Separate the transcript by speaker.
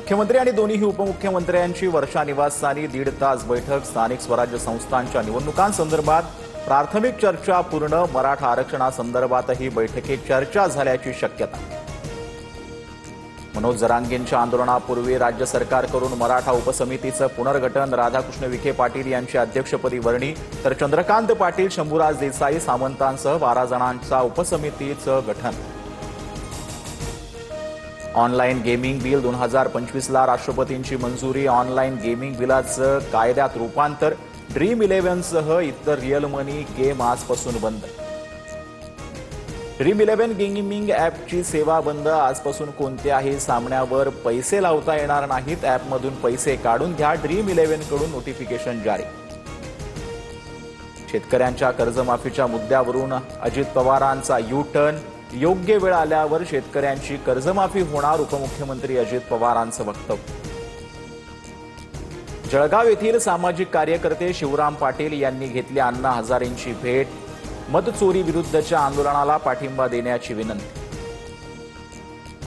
Speaker 1: मुख्यमंत्री आणि दोन्ही उपमुख्यमंत्र्यांची वर्षा निवासस्थानी 1.5 तास बैठक. स्थानिक स्वराज्य संस्थांच्या निवडणुकांसंदर्भात प्राथमिक चर्चा पूर्ण. मराठा आरक्षणासंदर्भातही बैठकीत चर्चा झाल्याची शक्यता. मनोज जरांगेंच्या आंदोलनापूर्वी राज्य सरकारकडून मराठा उपसमितीचं पुनर्गठन. राधाकृष्ण विखे पाटील यांची अध्यक्षपदी वर्णी, तर चंद्रकांत पाटील, शंभूराज देसाई, सामंतांसह 12 जणांचा उपसमितीचं गठन. ऑनलाईन गेमिंग बिल 2025ला राष्ट्रपतींची मंजुरी. ऑनलाईन गेमिंग बिलाचं कायद्यात रूपांतर. ड्रीम11सह इतर रिअल मनी गेम आजपासून बंद. ड्रीम11 गेमिंग ॲपची सेवा बंद. आजपासून कोणत्याही सामन्यावर पैसे लावता येणार नाहीत. ॲपमधून पैसे काढून घ्या. ड्रीम11 कडून नोटिफिकेशन जारी. शेतकऱ्यांच्या कर्जमाफीच्या मुद्द्यावरून अजित पवारांचा यू-टर्न. योग्य वेळ आल्यावर शेतकऱ्यांची कर्जमाफी होणार. उपमुख्यमंत्री अजित पवारांचं वक्तव्य. जळगाव येथील सामाजिक कार्यकर्ते शिवराम पाटील यांनी घेतली अण्णा हजारेंची भेट. मतचोरी विरुद्धच्या आंदोलनाला पाठिंबा देण्याची विनंती.